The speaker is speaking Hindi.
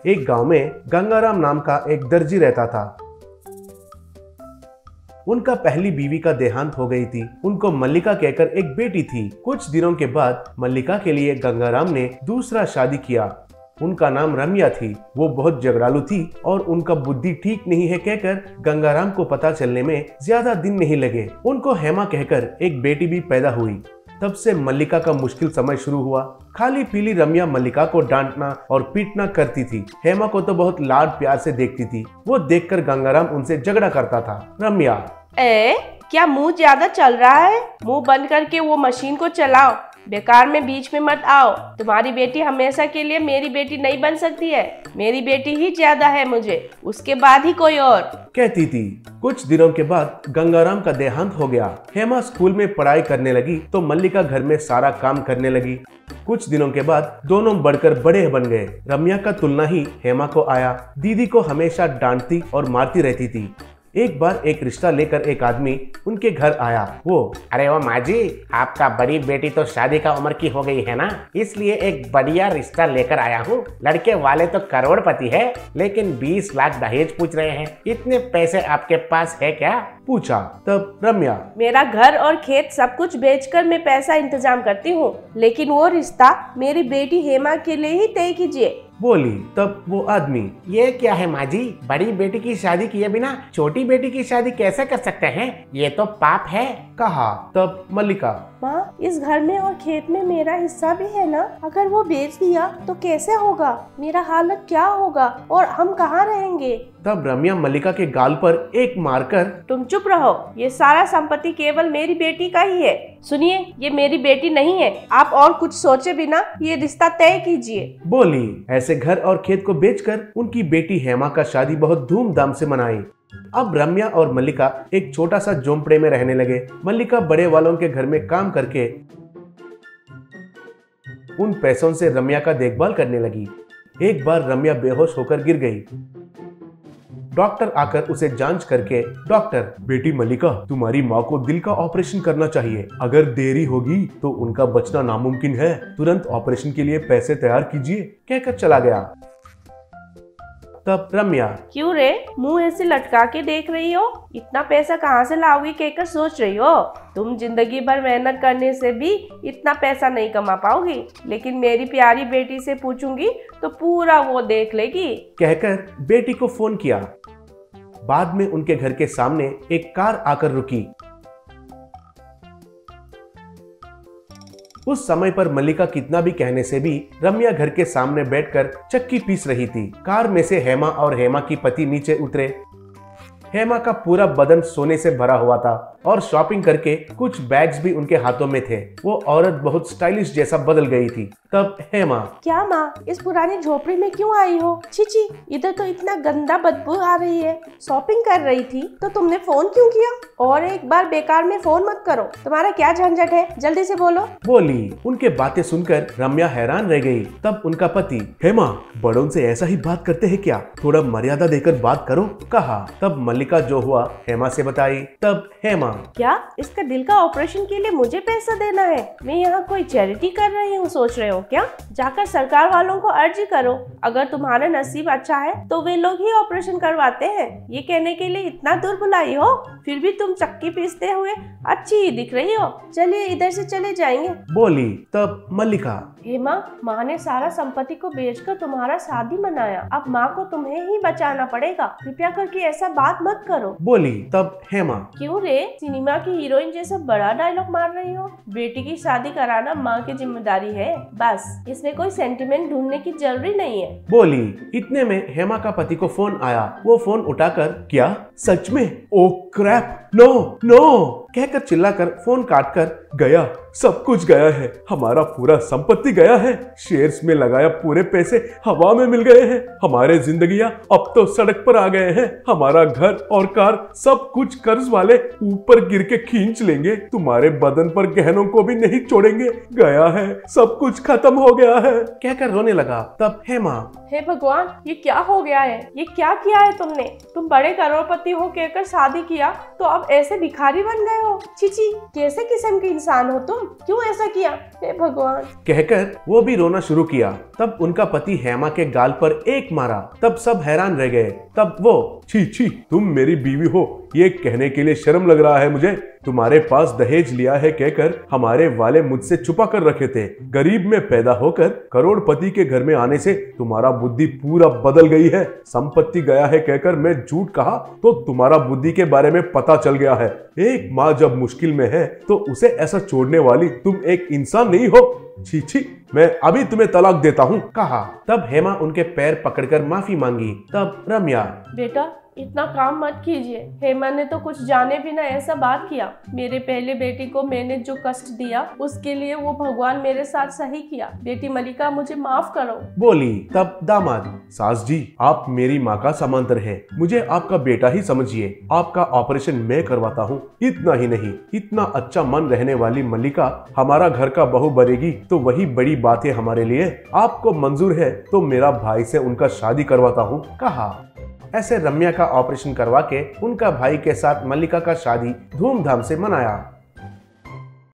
एक गांव में गंगाराम नाम का एक दर्जी रहता था। उनका पहली बीवी का देहांत हो गई थी। उनको मल्लिका कहकर एक बेटी थी। कुछ दिनों के बाद मल्लिका के लिए गंगाराम ने दूसरा शादी किया। उनका नाम रम्या थी। वो बहुत झगड़ालू थी और उनका बुद्धि ठीक नहीं है कहकर गंगाराम को पता चलने में ज्यादा दिन नहीं लगे। उनको हेमा कहकर एक बेटी भी पैदा हुई। तब से मल्लिका का मुश्किल समय शुरू हुआ। खाली पीली रम्या मल्लिका को डांटना और पीटना करती थी। हेमा को तो बहुत लाड प्यार से देखती थी। वो देखकर गंगाराम उनसे झगड़ा करता था। रम्या, क्या मुंह ज्यादा चल रहा है? मुंह बंद करके वो मशीन को चलाओ। बेकार में बीच में मत आओ। तुम्हारी बेटी हमेशा के लिए मेरी बेटी नहीं बन सकती है। मेरी बेटी ही ज्यादा है मुझे, उसके बाद ही कोई और, कहती थी। कुछ दिनों के बाद गंगाराम का देहांत हो गया। हेमा स्कूल में पढ़ाई करने लगी तो मल्लिका घर में सारा काम करने लगी। कुछ दिनों के बाद दोनों बढ़कर बड़े बन गए। रम्या का तुलना ही हेमा को आया। दीदी को हमेशा डांटती और मारती रहती थी। एक बार एक रिश्ता लेकर एक आदमी उनके घर आया। वो, अरे वो माँ जी, आपका बड़ी बेटी तो शादी का उम्र की हो गई है ना, इसलिए एक बढ़िया रिश्ता लेकर आया हूँ। लड़के वाले तो करोड़पति है, लेकिन 20 लाख दहेज पूछ रहे हैं। इतने पैसे आपके पास है क्या? पूछा। तब रम्या, मेरा घर और खेत सब कुछ बेचकर मैं पैसा इंतजाम करती हूँ, लेकिन वो रिश्ता मेरी बेटी हेमा के लिए ही तय कीजिए, बोली। तब वो आदमी, ये क्या है माँ जी, बड़ी बेटी की शादी किए बिना छोटी बेटी की शादी कैसे कर सकते हैं? ये तो पाप है, कहा। तब मल्लिका, माँ, इस घर में और खेत में मेरा हिस्सा भी है ना। अगर वो बेच दिया तो कैसे होगा? मेरा हालत क्या होगा और हम कहाँ रहेंगे? तब रम्या मल्लिका के गाल पर एक मारकर, तुम चुप रहो। ये सारा संपत्ति केवल मेरी बेटी का ही है। सुनिए, ये मेरी बेटी नहीं है। आप और कुछ सोचे बिना ये रिश्ता तय कीजिए, बोली। ऐसे घर और खेत को बेचकर उनकी बेटी हेमा का शादी बहुत धूमधाम से मनाई। अब रम्या और मल्लिका एक छोटा सा झोंपड़े में रहने लगे। मल्लिका बड़े वालों के घर में काम करके उन पैसों से रम्या का देखभाल करने लगी। एक बार रम्या बेहोश होकर गिर गई। डॉक्टर आकर उसे जांच करके, डॉक्टर, बेटी मल्लिका, तुम्हारी माँ को दिल का ऑपरेशन करना चाहिए। अगर देरी होगी तो उनका बचना नामुमकिन है। तुरंत ऑपरेशन के लिए पैसे तैयार कीजिए, कहकर चला गया। तब रम्या, क्यों रे, मुंह ऐसे लटका के देख रही हो? इतना पैसा कहाँ से लाओगी कहकर सोच रही हो? तुम जिंदगी भर मेहनत करने से भी इतना पैसा नहीं कमा पाओगी, लेकिन मेरी प्यारी बेटी से पूछूंगी तो पूरा वो देख लेगी, कहकर बेटी को फोन किया। बाद में उनके घर के सामने एक कार आकर रुकी। उस समय पर मल्लिका कितना भी कहने से भी रम्या घर के सामने बैठकर चक्की पीस रही थी। कार में से हेमा और हेमा की पति नीचे उतरे। हेमा का पूरा बदन सोने से भरा हुआ था और शॉपिंग करके कुछ बैग्स भी उनके हाथों में थे। वो औरत बहुत स्टाइलिश जैसा बदल गई थी। तब हेमा, क्या माँ, इस पुरानी झोपड़ी में क्यों आई हो? छी, इधर तो इतना गंदा बदबू आ रही है। शॉपिंग कर रही थी तो तुमने फोन क्यों किया? और एक बार बेकार में फोन मत करो। तुम्हारा क्या झंझट है, जल्दी से बोलो, बोली। उनके बातें सुनकर रम्या हैरान रह गई। तब उनका पति, हेमा, बड़ों से ऐसा ही बात करते हैं क्या? थोड़ा मर्यादा देकर बात करो, कहा। तब मल्लिका जो हुआ हेमा से बताई। तब हेमा, क्या इसका दिल का ऑपरेशन के लिए मुझे पैसा देना है? मैं यहाँ कोई चैरिटी कर रही हूँ सोच रहे हो क्या? जाकर सरकार वालों को अर्जी करो। अगर तुम्हारा नसीब अच्छा है तो वे लोग ही ऑपरेशन करवाते हैं। ये कहने के लिए इतना दूर बुलाई हो, फिर भी तुम चक्की पीसते हुए अच्छी ही दिख रही हो। चलिए इधर से चले जाएंगे, बोली। तब मल्लिका, हेमा, माँ ने सारा संपत्ति को बेचकर तुम्हारा शादी मनाया। अब माँ को तुम्हें ही बचाना पड़ेगा। कृपया करके ऐसा बात मत करो, बोली। तब हेमा, क्यों रे, सिनेमा की हीरोइन जैसा बड़ा डायलॉग मार रही हो? बेटी की शादी कराना माँ की जिम्मेदारी है, बस। इसमें कोई सेंटिमेंट ढूंढने की जरूरी नहीं है, बोली। इतने में हेमा का पति को फोन आया। वो फोन उठाकर, क्या सच में? ओ क्रैप, नो नो, कहकर चिल्लाकर फोन काटकर, गया, सब कुछ गया है। हमारा पूरा संपत्ति गया है। शेयर्स में लगाया पूरे पैसे हवा में मिल गए हैं। हमारे जिंदगियां अब तो सड़क पर आ गए हैं। हमारा घर और कार सब कुछ कर्ज वाले ऊपर गिर के खींच लेंगे। तुम्हारे बदन पर गहनों को भी नहीं छोड़ेंगे। गया है, सब कुछ खत्म हो गया है, कहकर रोने लगा। तब हेमा, हे भगवान, ये क्या हो गया है? ये क्या किया है तुमने? तुम बड़े करोड़पति हो कहकर शादी किया तो अब ऐसे भिखारी बन गए हो। छी, कैसे किस्म के इंसान हो तुम? क्यों ऐसा किया, हे भगवान। कहकर वो भी रोना शुरू किया। तब उनका पति हेमा के गाल पर एक मारा। तब सब हैरान रह गए। तब वो, छी छी, तुम मेरी बीवी हो ये कहने के लिए शर्म लग रहा है मुझे। तुम्हारे पास दहेज लिया है कहकर हमारे वाले मुझसे छुपा कर रखे थे। गरीब में पैदा होकर करोड़पति के घर में आने से तुम्हारा बुद्धि पूरा बदल गई है। संपत्ति गया है कहकर मैं झूठ कहा तो तुम्हारा बुद्धि के बारे में पता चल गया है। एक माँ जब मुश्किल में है तो उसे ऐसा छोड़ने वाली तुम एक इंसान नहीं हो। छी छी, मैं अभी तुम्हें तलाक देता हूँ कहा। तब हेमा उनके पैर पकड़कर माफी मांगी। तब रम्या, बेटा इतना काम मत कीजिए। हेमा ने तो कुछ जाने बिना ऐसा बात किया। मेरे पहले बेटी को मैंने जो कष्ट दिया उसके लिए वो भगवान मेरे साथ सही किया। बेटी मलिका मुझे माफ करो बोली। तब दामाद, सास जी आप मेरी माँ का समांतर है, मुझे आपका बेटा ही समझिए। आपका ऑपरेशन मैं करवाता हूँ। इतना ही नहीं, इतना अच्छा मन रहने वाली मल्लिका हमारा घर का बहू बनेगी तो वही बड़ी बात है हमारे लिए। आपको मंजूर है तो मेरा भाई से उनका शादी करवाता हूँ कहा। ऐसे रम्या का ऑपरेशन करवा के उनका भाई के साथ मल्लिका का शादी धूमधाम से मनाया।